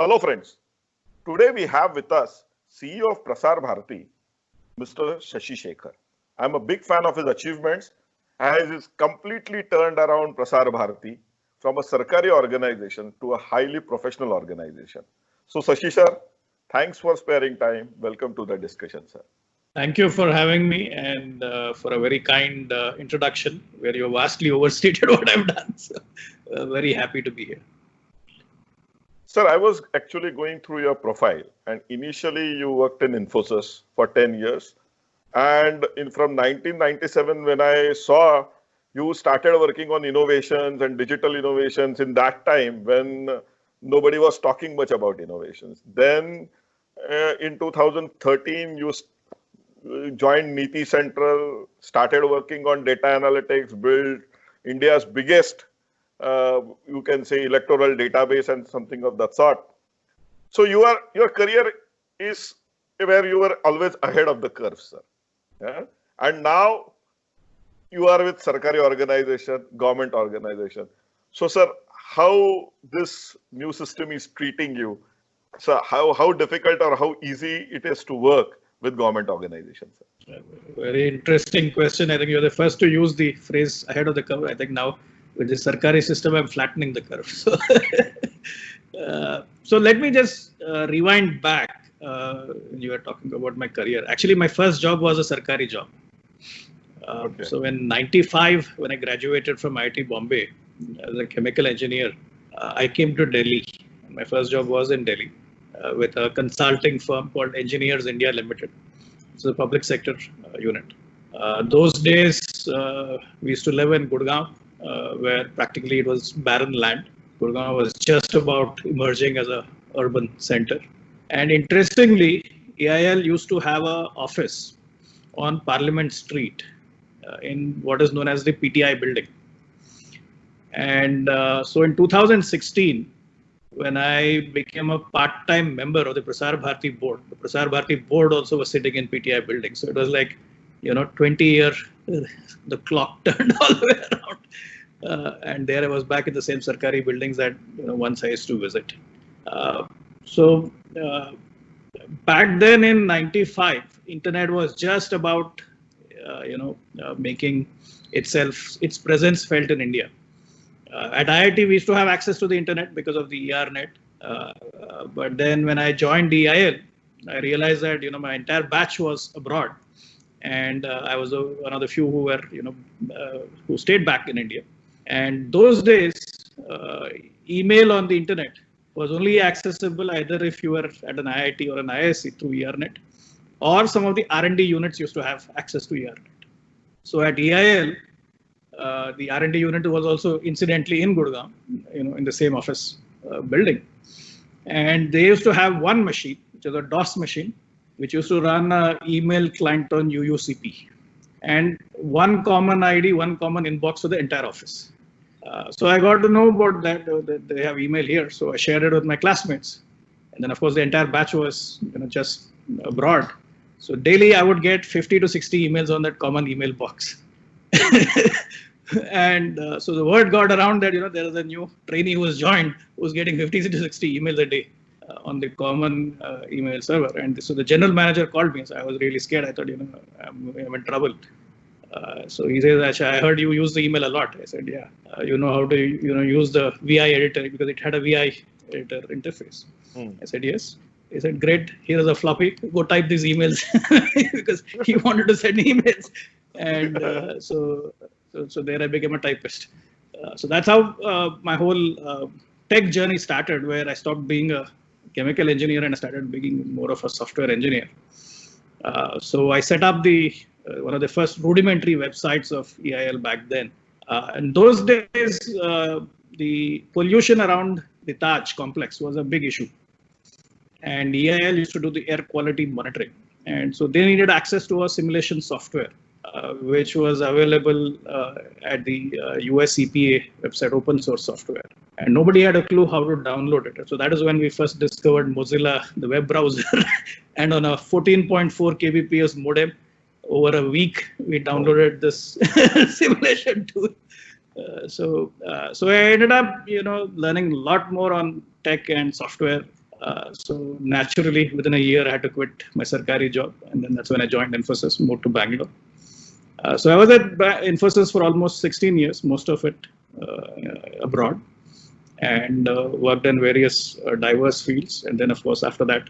Hello friends, today we have with us CEO of Prasar Bharati, Mr. Shashi Shekhar. I'm a big fan of his achievements as he's completely turned around Prasar Bharati from a Sarkari organization to a highly professional organization. So Shashi sir, thanks for sparing time. Welcome to the discussion, sir. Thank you for having me and for a very kind introduction where you vastly overstated what I've done. So, very happy to be here. Sir, I was actually going through your profile, and initially you worked in Infosys for 10 years. And from 1997, when I saw you started working on innovations and digital innovations in that time when nobody was talking much about innovations. Then in 2013, you joined Niti Central, started working on data analytics, built India's biggest you can say electoral database and something of that sort. So your career is where you were always ahead of the curve, sir. Yeah? And now you are with Sarkari organization, government organization. So, sir, how this new system is treating you? So how difficult or how easy it is to work with government organizations? Sir? Very interesting question. I think you're the first to use the phrase ahead of the curve. I think now with the Sarkari system, I'm flattening the curve. So, so let me just rewind back. You were talking about my career. Actually, my first job was a Sarkari job. Okay. So in '95, when I graduated from IIT Bombay as a chemical engineer, I came to Delhi. My first job was in Delhi with a consulting firm called Engineers India Limited. It's a public sector unit. Those days, we used to live in Gurgaon. Where practically it was barren land. Gurgaon was just about emerging as a urban center. And interestingly, AIL used to have an office on Parliament Street in what is known as the PTI building. And so in 2016, when I became a part-time member of the Prasar Bharati board, the Prasar Bharati board also was sitting in PTI building. So it was like, 20-year, the clock turned all the way around. And there I was back in the same Sarkari buildings that once I used to visit. So back then in '95, internet was just about making its presence felt in India. At IIT, we used to have access to the internet because of the ERNet. But then when I joined EIL, I realized that my entire batch was abroad, and I was one of the few who were who stayed back in India. And those days, email on the internet was only accessible either if you were at an IIT or an ISC through ERNet, or some of the R&D units used to have access to ERNet. So at EIL, the R&D unit was also incidentally in Gurgaon, in the same office building. And they used to have one machine, which was a DOS machine, which used to run an email client on UUCP. And one common ID, one common inbox for the entire office. So I got to know about that they have email here. So I shared it with my classmates. And then, of course, the entire batch was just abroad. So daily, I would get 50 to 60 emails on that common email box. And so the word got around that, there is a new trainee who was joined, who was getting 50 to 60 emails a day on the common email server. And so the general manager called me. So I was really scared. I thought, I'm in trouble. So he says, I heard you use the email a lot. I said, yeah, you know how to use the VI editor because it had a VI editor interface. I said, yes. He said, great, here is a floppy, go type these emails because he wanted to send emails. And so there I became a typist. So that's how my whole tech journey started, where I stopped being a chemical engineer and I started being more of a software engineer. So I set up one of the first rudimentary websites of EIL back then. And those days, the pollution around the Taj complex was a big issue. And EIL used to do the air quality monitoring. And so they needed access to a simulation software, which was available at the US EPA website, open source software. And nobody had a clue how to download it. So that is when we first discovered Mozilla, the web browser. And on a 14.4 kbps modem, over a week, we downloaded this simulation tool. So I ended up, learning a lot more on tech and software So naturally, within a year, I had to quit my Sarkari job, and then that's when I joined Infosys, moved to Bangalore. So I was at Infosys for almost 16 years, most of it abroad, and worked in various diverse fields. And then, of course, after that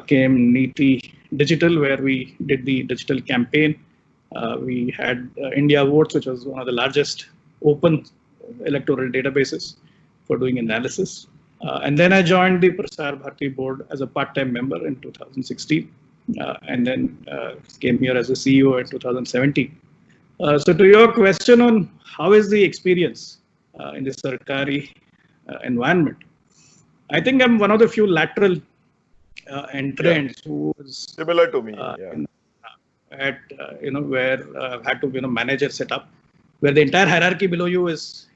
came Niti Digital, where we did the digital campaign. We had India Votes, which was one of the largest open electoral databases for doing analysis. And then I joined the Prasar Bharati board as a part-time member in 2016, and then came here as a CEO in 2017. So to your question on how is the experience in the Sarkari environment, I think I'm one of the few lateral entrants who was similar to me. Yeah. At where I've had to manage a setup where the entire hierarchy below you is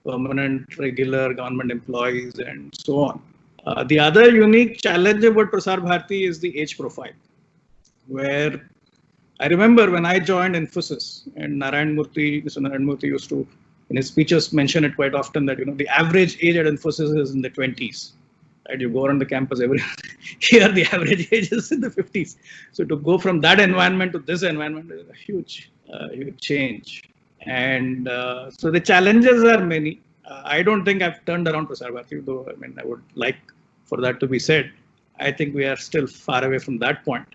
permanent, regular government employees and so on. The other unique challenge about Prasar Bharati is the age profile, where I remember when I joined Infosys, and Mr. Narayan Murthy used to, in his speeches, mention it quite often that the average age at Infosys is in the 20s. Right? You go around the campus every here, the average age is in the 50s. So to go from that environment to this environment is a huge change. And so the challenges are many. I don't think I've turned around Prasar Bharati, though I mean I would like for that to be said. I think we are still far away from that point.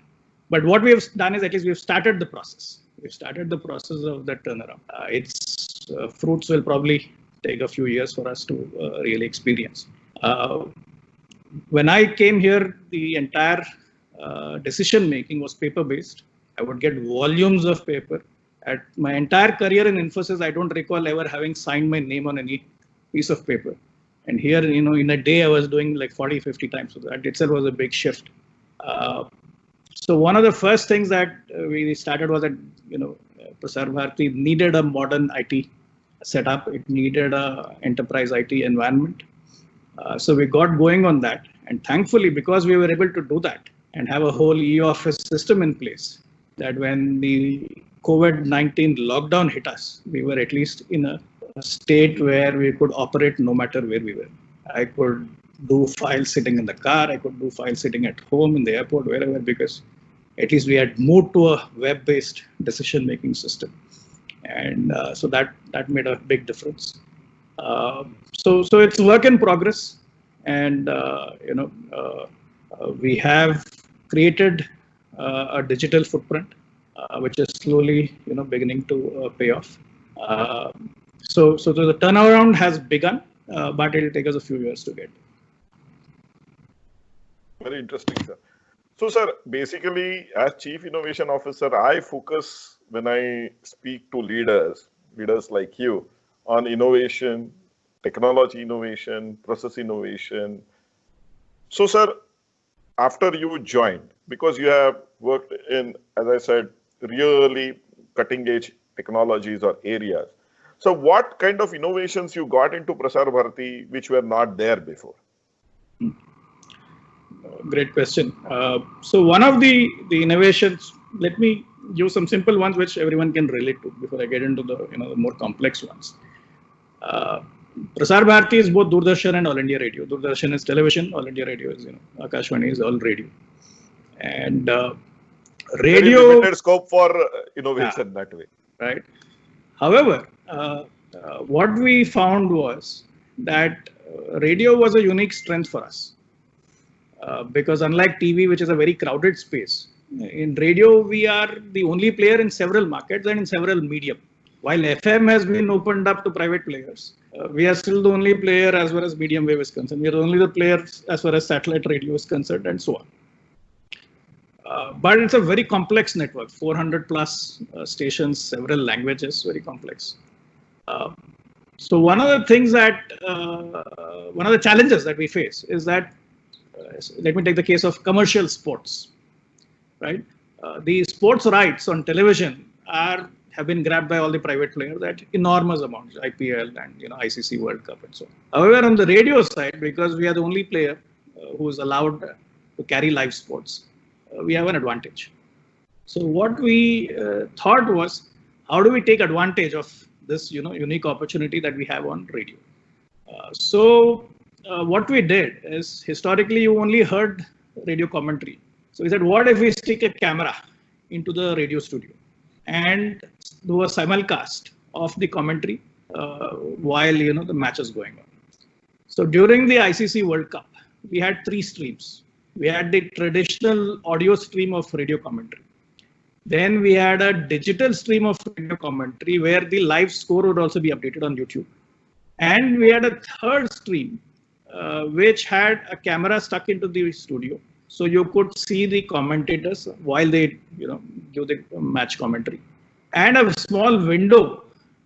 But what we have done is at least we've started the process. We've started the process of that turnaround. Its fruits will probably take a few years for us to really experience. When I came here, the entire decision making was paper based. I would get volumes of paper. At my entire career in Infosys, I don't recall ever having signed my name on any piece of paper. And here, in a day, I was doing like 40, 50 times. So that itself was a big shift. So one of the first things that we started was that, Prasar Bharati needed a modern IT setup. It needed a enterprise IT environment. So we got going on that. And thankfully, because we were able to do that and have a whole e-office system in place, that when the COVID-19 lockdown hit us, we were at least in a state where we could operate no matter where we were. I could do files sitting in the car. I could do files sitting at home, in the airport, wherever, because at least we had moved to a web-based decision-making system. And so that made a big difference. So it's work in progress. And, we have created a digital footprint, which is slowly, beginning to pay off. So the turnaround has begun, but it will take us a few years to get. Very interesting, sir. So, sir, basically, as Chief Innovation Officer, I focus when I speak to leaders like you, on innovation, technology innovation, process innovation. So, sir, after you joined, because you have worked in, as I said, really cutting edge technologies or areas. So what kind of innovations you got into Prasar Bharati which were not there before? Great question. So one of the innovations, let me use some simple ones which everyone can relate to before I get into the the more complex ones. Prasar Bharati is both Doordarshan and All India Radio. Doordarshan is television, All India Radio is Akashvani is all radio. And radio, very limited scope for innovation that way. Right. However, what we found was that radio was a unique strength for us. Because unlike TV, which is a very crowded space, in radio, we are the only player in several markets and in several medium. While FM has been opened up to private players, we are still the only player as far as medium wave is concerned. We are only the players as far as satellite radio is concerned and so on. But it's a very complex network, 400 plus stations, several languages, very complex. So one of the things that, one of the challenges that we face is that, let me take the case of commercial sports, right? The sports rights on television have been grabbed by all the private players at enormous amounts, IPL and ICC World Cup and so on. However, on the radio side, because we are the only player who is allowed to carry live sports, we have an advantage. So what we thought was, how do we take advantage of this unique opportunity that we have on radio? So what we did is historically you only heard radio commentary. So we said, what if we stick a camera into the radio studio and do a simulcast of the commentary while the match is going on. So during the ICC World Cup, we had three streams. We had the traditional audio stream of radio commentary. Then we had a digital stream of radio commentary where the live score would also be updated on YouTube. And we had a third stream which had a camera stuck into the studio. So you could see the commentators while they give the match commentary. And a small window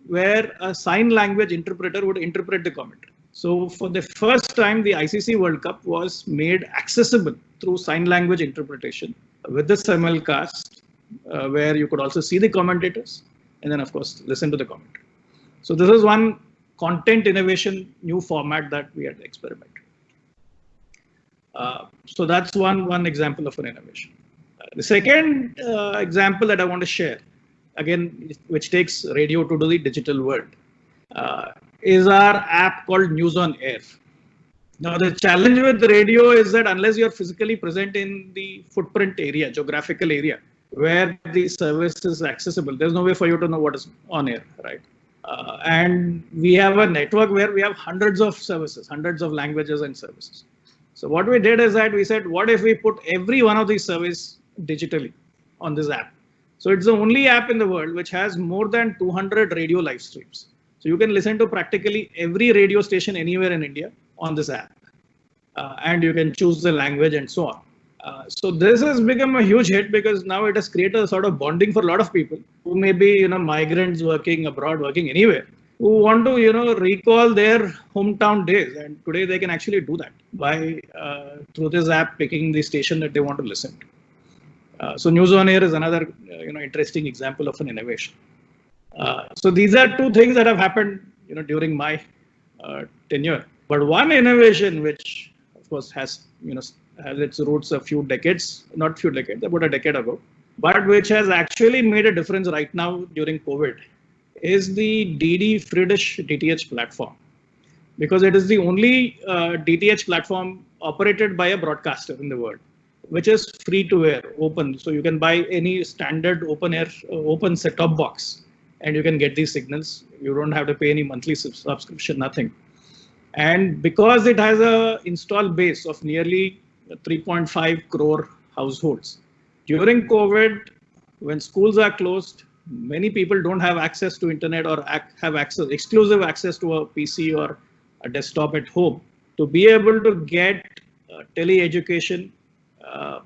where a sign language interpreter would interpret the commentary. So for the first time, the ICC World Cup was made accessible through sign language interpretation with the simulcast, where you could also see the commentators and then, of course, listen to the commentary. So this is one content innovation, new format that we had experimented. So that's one example of an innovation. The second example that I want to share, again, which takes radio to the digital world, is our app called News on Air. Now, the challenge with radio is that unless you're physically present in the footprint area, geographical area, where the service is accessible, there's no way for you to know what is on air, right? And we have a network where we have hundreds of services, hundreds of languages and services. So what we did is that we said, what if we put every one of these services digitally on this app? So it's the only app in the world which has more than 200 radio live streams. So you can listen to practically every radio station anywhere in India on this app. And you can choose the language and so on. So this has become a huge hit because now it has created a sort of bonding for a lot of people who may be, migrants working abroad, working anywhere, who want to, recall their hometown days. And today they can actually do that by, through this app, picking the station that they want to listen to. So News on Air is another, interesting example of an innovation. So these are two things that have happened, during my tenure. But one innovation which, of course, has its roots a few decades, not few decades, about a decade ago, but which has actually made a difference right now during COVID, is the DD Free Dish DTH platform. Because it is the only DTH platform operated by a broadcaster in the world, which is free to air, open. So you can buy any standard open set-top box, and you can get these signals. You don't have to pay any monthly subscription, nothing. And because it has a install base of nearly 3.5 crore households, during COVID, when schools are closed, many people don't have access to internet or have exclusive access to a PC or a desktop at home. To be able to get tele-education,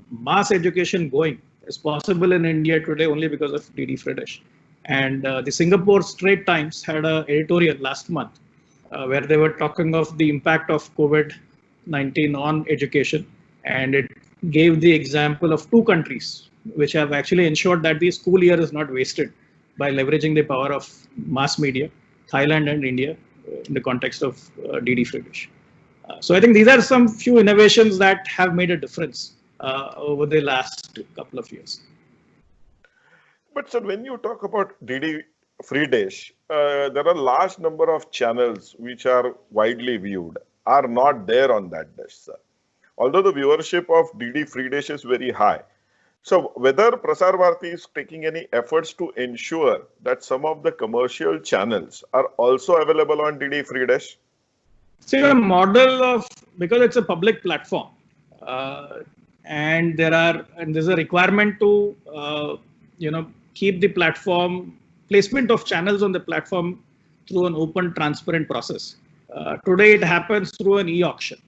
mass education going is possible in India today only because of DD Free Dish. And the Singapore Straits Times had an editorial last month where they were talking of the impact of COVID-19 on education. And it gave the example of two countries which have actually ensured that the school year is not wasted by leveraging the power of mass media, Thailand and India, in the context of DD Free Dish. So I think these are some few innovations that have made a difference over the last couple of years. But sir, when you talk about DD Free Dish, there are a large number of channels which are widely viewed, are not there on that dish, sir. Although the viewership of DD Free Dish is very high. So whether Prasar Bharati is taking any efforts to ensure that some of the commercial channels are also available on DD Free Dish? See, the model of, because it's a public platform, and there's a requirement to, keep the platform, placement of channels on the platform through an open, transparent process. Today, it happens through an e-auction.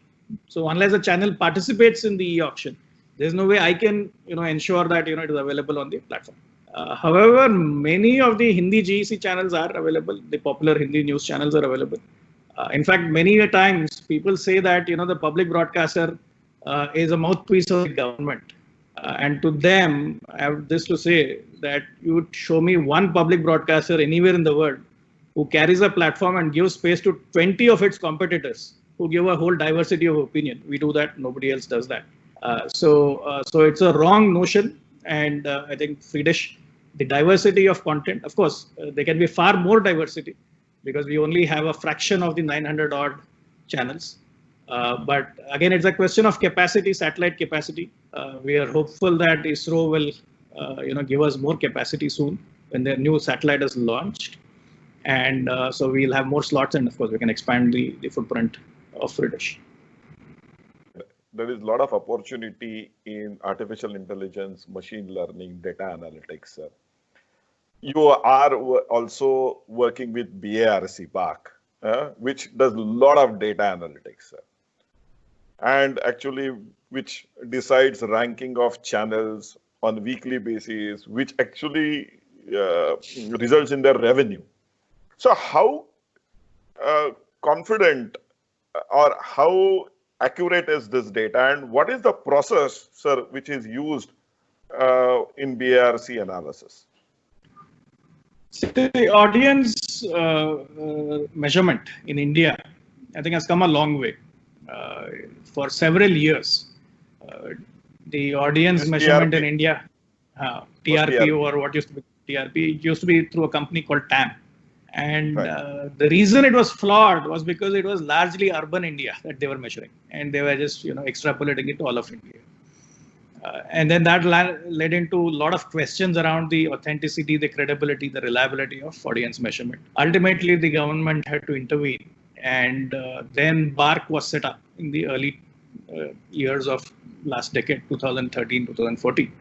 So unless a channel participates in the e-auction, there's no way I can, ensure that, it is available on the platform. However, many of the Hindi GEC channels are available. The popular Hindi news channels are available. In fact, many times people say that, the public broadcaster is a mouthpiece of the government. And to them, I have this to say that you would show me one public broadcaster anywhere in the world who carries a platform and gives space to 20 of its competitors who give a whole diversity of opinion. We do that. Nobody else does that. So it's a wrong notion. And I think Free Dish, the diversity of content, of course, there can be far more diversity because we only have a fraction of the 900 odd channels. But again, it's a question of capacity, satellite capacity. We are hopeful that ISRO will, give us more capacity soon when their new satellite is launched. And so we'll have more slots, and of course, we can expand the footprint of British. There is a lot of opportunity in artificial intelligence, machine learning, data analytics, sir. You are also working with BARC Park, which does a lot of data analytics, sir. And actually, which decides ranking of channels on weekly basis, which actually results in their revenue. So how confident or how accurate is this data, and what is the process, sir, which is used in BARC analysis? The audience measurement in India, I think, has come a long way. For several years, the audience measurement in India, TRP, or what used to be TRP, it used to be through a company called TAM. And the reason it was flawed was because it was largely urban India that they were measuring, and they were just extrapolating it to all of India. And then that led into a lot of questions around the authenticity, the credibility, the reliability of audience measurement. Ultimately, the government had to intervene, and then BARC was set up in the early years of last decade, 2013, 2014.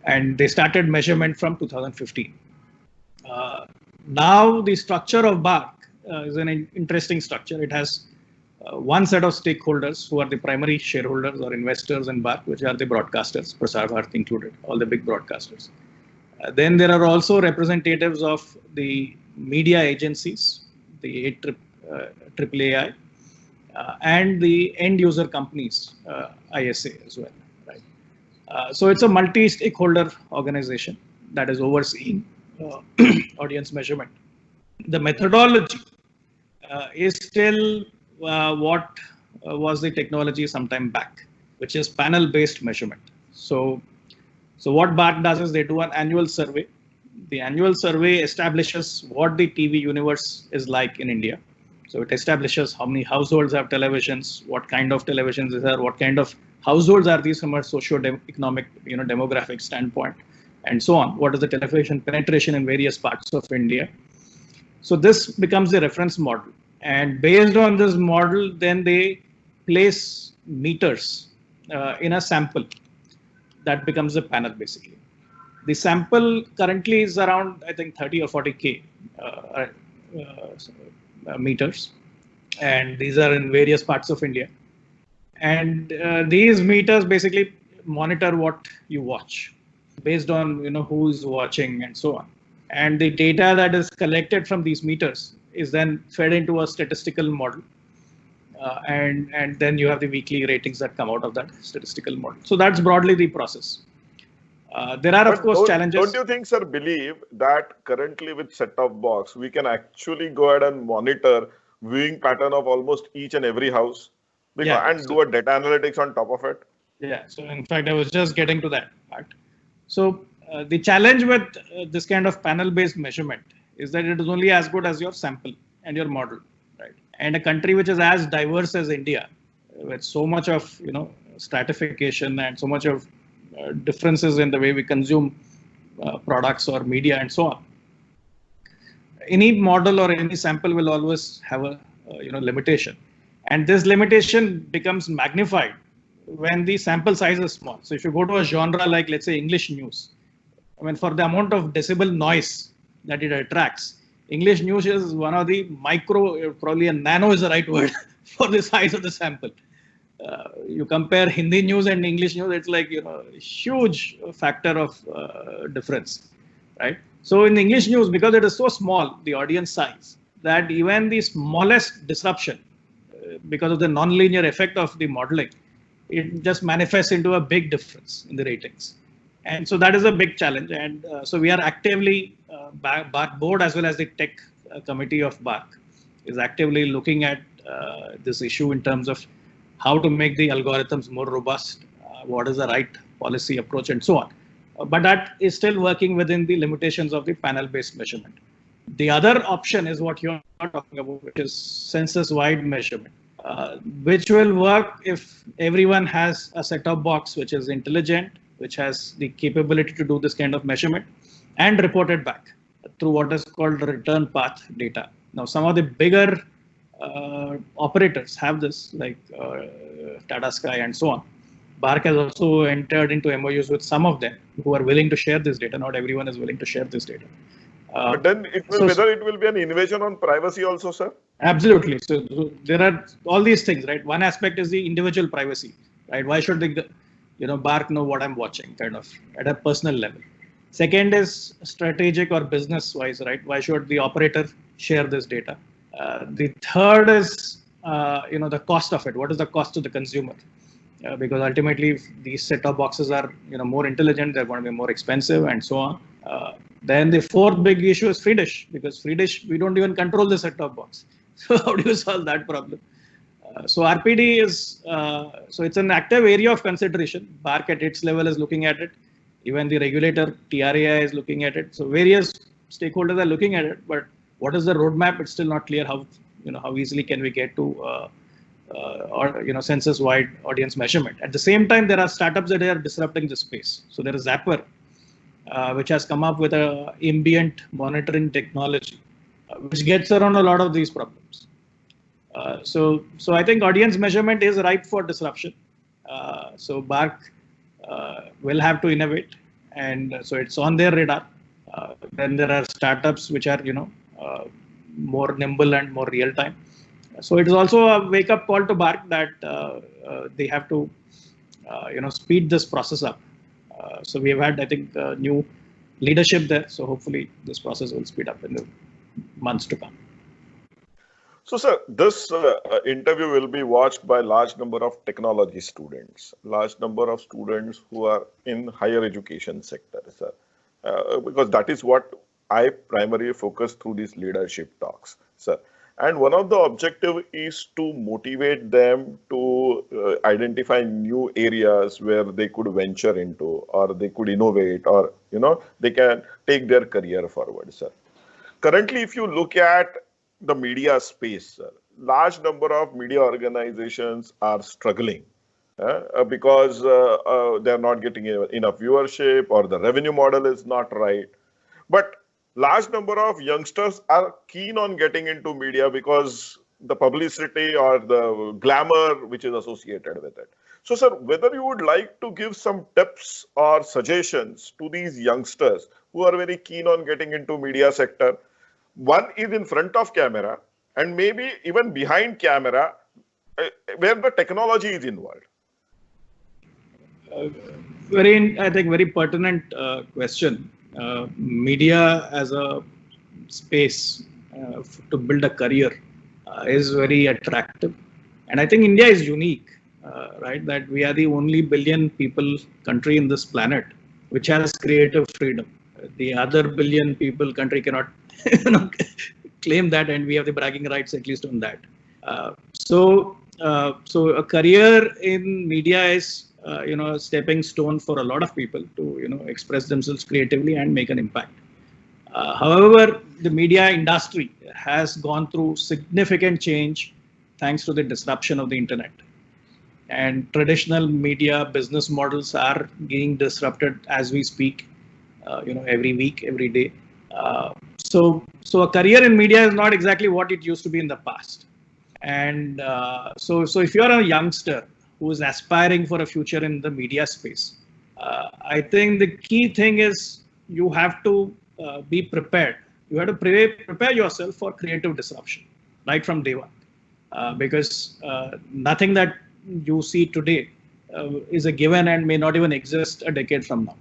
And they started measurement from 2015. Now the structure of BARC is an interesting structure. It has one set of stakeholders who are the primary shareholders or investors in BARC, which are the broadcasters, Prasar Bharati included, all the big broadcasters. Then there are also representatives of the media agencies, the AAAI, and the end user companies, ISA as well. Right? So it's a multi-stakeholder organization that is overseeing audience measurement. The methodology is still what was the technology sometime back, which is panel-based measurement. So what BARC does is they do an annual survey. The annual survey establishes what the TV universe is like in India. So it establishes how many households have televisions, what kind of televisions is there, what kind of households are these from a socio-economic, demographic standpoint, and so on. What is the television penetration in various parts of India? So this becomes the reference model. And based on this model, then they place meters in a sample. That becomes a panel, basically. The sample currently is around, I think, 30 or 40K meters. And these are in various parts of India. And these meters basically monitor what you watch based on who is watching and so on. And the data that is collected from these meters is then fed into a statistical model. And then you have the weekly ratings that come out of that statistical model. So that's broadly the process. There are, of course, challenges. Don't you think, sir, believe that currently with set-top box, we can actually go ahead and monitor viewing pattern of almost each and every house and do a data analytics on top of it? Yeah. So in fact, I was just getting to that part. So the challenge with this kind of panel-based measurement is that it is only as good as your sample and your model, right? And a country which is as diverse as India, with so much of stratification and so much of differences in the way we consume products or media and so on, any model or any sample will always have a limitation, and this limitation becomes magnified when the sample size is small. So if you go to a genre like, let's say, English news, I mean, for the amount of decibel noise that it attracts, English news is one of the micro, probably a nano is the right word for the size of the sample. You compare Hindi news and English news, it's like a huge factor of difference, right? So in English news, because it is so small, the audience size, that even the smallest disruption, because of the nonlinear effect of the modeling, it just manifests into a big difference in the ratings. And so that is a big challenge. And so we are actively, BARC board as well as the tech committee of BARC is actively looking at this issue in terms of how to make the algorithms more robust, what is the right policy approach, and so on. But that is still working within the limitations of the panel-based measurement. The other option is what you're talking about, which is census-wide measurement. which will work if everyone has a set-top box which is intelligent, which has the capability to do this kind of measurement and report it back through what is called return path data. Now, some of the bigger operators have this, like Tata Sky and so on. BARC has also entered into MOUs with some of them who are willing to share this data. Not everyone is willing to share this data. But then whether it will be an invasion on privacy also, sir? Absolutely. So there are all these things, right? One aspect is the individual privacy, right? Why should the, BARC know what I'm watching, kind of at a personal level? Second is strategic or business wise, right? Why should the operator share this data? The third is, the cost of it. What is the cost to the consumer? Because ultimately, if these set-top boxes are, more intelligent, they're going to be more expensive and so on. Then the fourth big issue is free dish, because free dish, we don't even control the set-top box. So how do you solve that problem? So RPD is, so it's an active area of consideration. BARC at its level is looking at it. Even the regulator, TRAI, is looking at it. So various stakeholders are looking at it. But what is the roadmap? It's still not clear how, how easily can we get to census-wide audience measurement. At the same time, there are startups that are disrupting the space. So there is Zapper, which has come up with a ambient monitoring technology, which gets around a lot of these problems. So I think audience measurement is ripe for disruption. So BARC will have to innovate, and so it's on their radar. Then there are startups which are more nimble and more real time. So it is also a wake-up call to BARC that they have to speed this process up. So we have had, I think, new leadership there. So hopefully this process will speed up in the months to come. So, sir, this interview will be watched by large number of technology students, large number of students who are in higher education sector, sir, because that is what I primarily focus through these leadership talks, sir. And one of the objective is to motivate them to identify new areas where they could venture into, or they could innovate, or they can take their career forward, sir. Currently, if you look at the media space, sir, large number of media organizations are struggling because they are not getting enough viewership, or the revenue model is not right. But large number of youngsters are keen on getting into media because the publicity or the glamour which is associated with it. So, sir, whether you would like to give some tips or suggestions to these youngsters who are very keen on getting into media sector. One is in front of camera, and maybe even behind camera, where the technology is involved. Very pertinent question. Media as a space to build a career is very attractive, and I think India is unique, right? That we are the only billion people country in this planet which has creative freedom. The other billion people country cannot claim that, and we have the bragging rights at least on that. So a career in media is a stepping stone for a lot of people to express themselves creatively and make an impact. However, the media industry has gone through significant change thanks to the disruption of the internet, and traditional media business models are being disrupted as we speak. Every week, every day. So a career in media is not exactly what it used to be in the past. And so if you're a youngster who is aspiring for a future in the media space, I think the key thing is you have to be prepared. You have to prepare yourself for creative disruption right from day one, because nothing that you see today is a given and may not even exist a decade from now.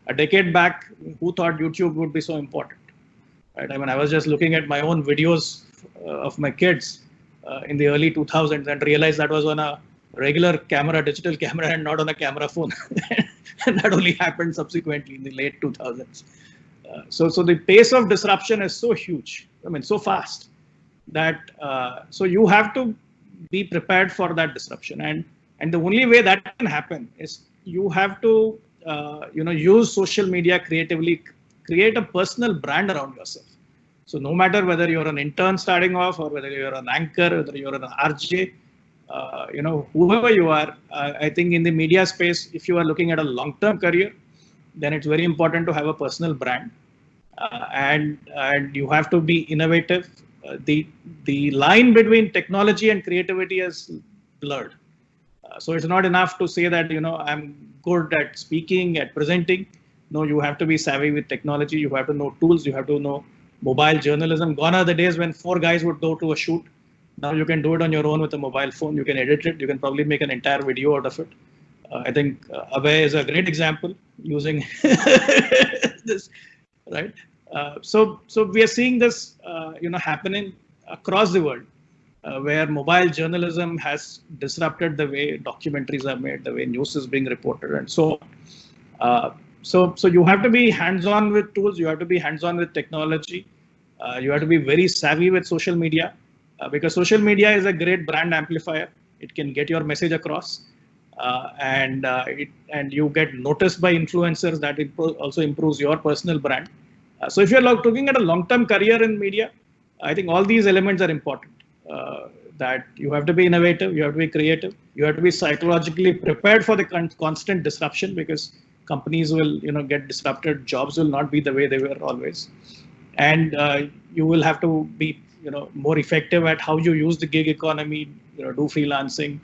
A decade back, who thought YouTube would be so important? Right? I mean, I was just looking at my own videos of my kids in the early 2000s and realized that was on a regular camera, digital camera, and not on a camera phone. And that only happened subsequently in the late 2000s. So the pace of disruption is so huge, I mean, so fast, that so you have to be prepared for that disruption. And the only way that can happen is you have to use social media creatively, create a personal brand around yourself. So no matter whether you're an intern starting off, or whether you're an anchor, whether you're an RJ, whoever you are, I think in the media space, if you are looking at a long-term career, then it's very important to have a personal brand, and you have to be innovative. The line between technology and creativity is blurred. So it's not enough to say that I'm good at speaking, at presenting. No, you have to be savvy with technology. You have to know tools. You have to know mobile journalism. Gone are the days when four guys would go to a shoot. Now you can do it on your own with a mobile phone. You can edit it. You can probably make an entire video out of it. I think Abhay is a great example using this, right? So we are seeing this, happening across the world, where mobile journalism has disrupted the way documentaries are made, the way news is being reported, and so on. So you have to be hands-on with tools. You have to be hands-on with technology. You have to be very savvy with social media, because social media is a great brand amplifier. It can get your message across, and you get noticed by influencers. That also improves your personal brand. So if you're looking at a long-term career in media, I think all these elements are important. That you have to be innovative, you have to be creative, you have to be psychologically prepared for the constant disruption, because companies will get disrupted, jobs will not be the way they were always, and you will have to be more effective at how you use the gig economy, do freelancing,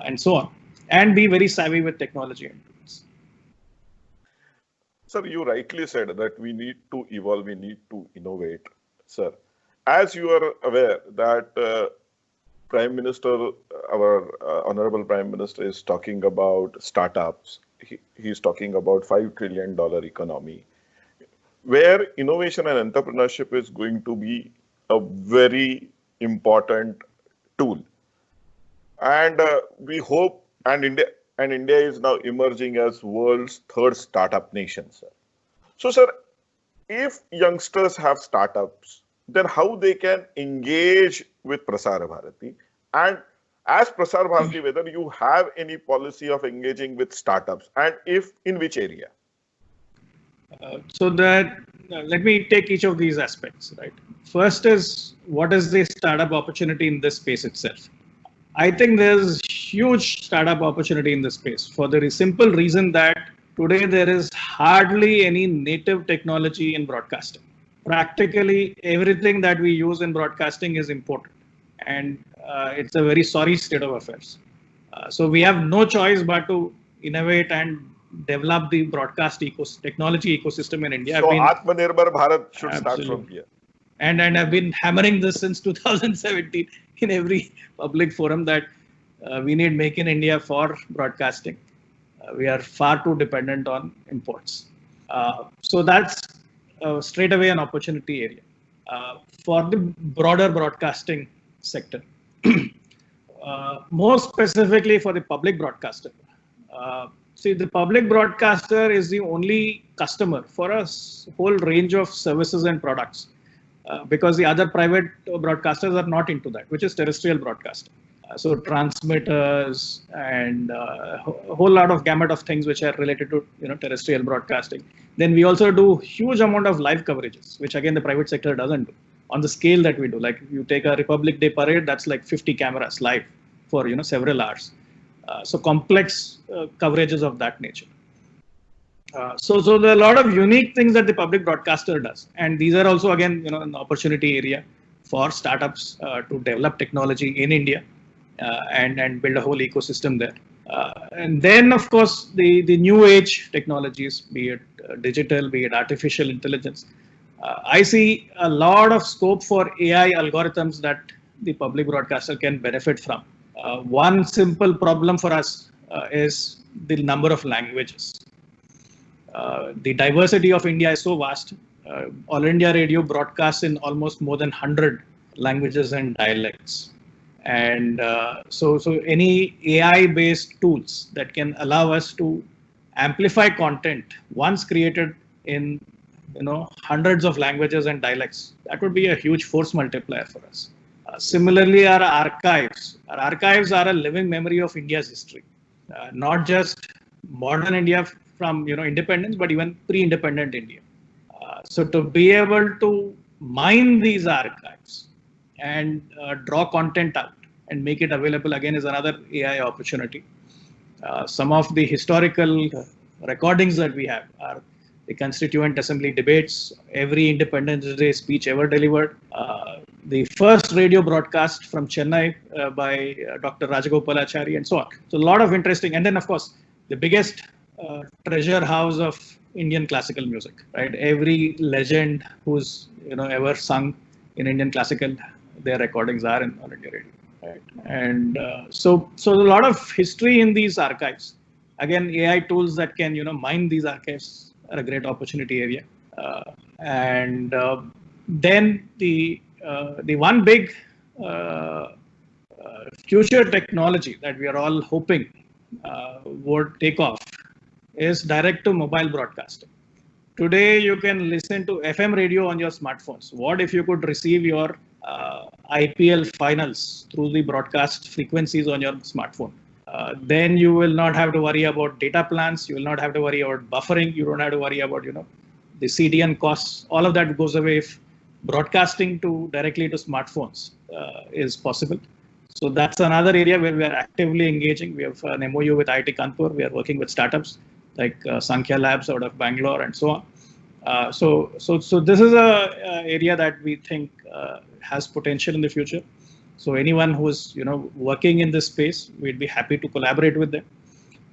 and so on, and be very savvy with technology and tools. Sir, you rightly said that we need to evolve, we need to innovate, sir. As you are aware that Prime Minister, our Honorable Prime Minister is talking about startups. He's talking about $5 trillion economy, where innovation and entrepreneurship is going to be a very important tool. And we hope, and India is now emerging as world's third startup nation, sir. So, sir, if youngsters have startups, then how they can engage with Prasar Bharati? And as Prasar Bharati, whether you have any policy of engaging with startups, and if, in which area? Let me take each of these aspects, right? First is, what is the startup opportunity in this space itself? I think there's huge startup opportunity in this space, for the simple reason that today there is hardly any native technology in broadcasting. Practically everything that we use in broadcasting is imported, and it's a very sorry state of affairs. So we have no choice but to innovate and develop the broadcast technology ecosystem in India. So Atmanirbhar Bharat should start from here. And I've been hammering this since 2017 in every public forum that we need Make in India for broadcasting. We are far too dependent on imports. So that's straight away an opportunity area for the broader broadcasting sector. More specifically for the public broadcaster. See, the public broadcaster is the only customer for a whole range of services and products, because the other private broadcasters are not into that, which is terrestrial broadcasting. So transmitters and a whole lot of gamut of things which are related to terrestrial broadcasting. Then we also do huge amount of live coverages, which again the private sector doesn't do on the scale that we do. Like you take a Republic Day parade, that's like 50 cameras live for several hours. So complex coverages of that nature. So there are a lot of unique things that the public broadcaster does, and these are also again an opportunity area for startups to develop technology in India and build a whole ecosystem there. And then of course the new age technologies, be it digital, be it artificial intelligence. I see a lot of scope for AI algorithms that the public broadcaster can benefit from. One simple problem for us is the number of languages. The diversity of India is so vast. All India Radio broadcasts in almost more than 100 languages and dialects. And so any AI-based tools that can allow us to amplify content once created in hundreds of languages and dialects, that would be a huge force multiplier for us. Similarly, our archives are a living memory of India's history, not just modern India from independence, but even pre-independent India. So to be able to mine these archives and draw content out, and make it available again is another AI opportunity. Some of the historical recordings that we have are the Constituent Assembly debates, every Independence Day speech ever delivered, the first radio broadcast from Chennai by Dr. Rajagopalachari, and so on. So a lot of interesting, and then of course the biggest treasure house of Indian classical music, right? Every legend who's ever sung in Indian classical, their recordings are on India Radio. Right. And so a lot of history in these archives. Again, AI tools that can mine these archives are a great opportunity area. And then the one big future technology that we are all hoping would take off is direct to mobile broadcasting. Today, you can listen to FM radio on your smartphones. What if you could receive your IPL finals through the broadcast frequencies on your smartphone? Then you will not have to worry about data plans. You will not have to worry about buffering. You don't have to worry about the CDN costs. All of that goes away if broadcasting directly to smartphones is possible. So that's another area where we are actively engaging. We have an MOU with IIT Kanpur. We are working with startups like Sankhya Labs out of Bangalore and so on. So this is a area that we think has potential in the future. So anyone who's working in this space, we'd be happy to collaborate with them.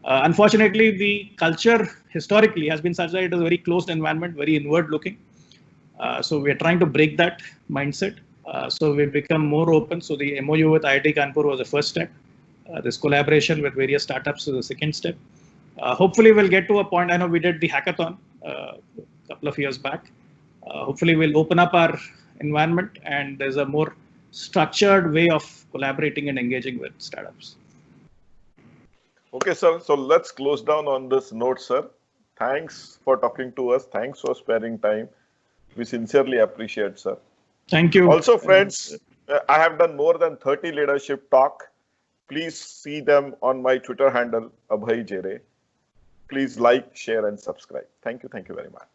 Unfortunately, the culture historically has been such that it is a very closed environment, very inward looking. So we're trying to break that mindset. So we've become more open. So the MOU with IIT Kanpur was the first step. This collaboration with various startups is the second step. Hopefully we'll get to a point. I know we did the hackathon a couple of years back. Hopefully we'll open up our environment and there's a more structured way of collaborating and engaging with startups. Okay, sir. So let's close down on this note, sir. Thanks for talking to us. Thanks for sparing time. We sincerely appreciate, sir. Thank you. Also, friends, I have done more than 30 leadership talk. Please see them on my Twitter handle, Abhay Jere. Please like, share, and subscribe. Thank you. Thank you very much.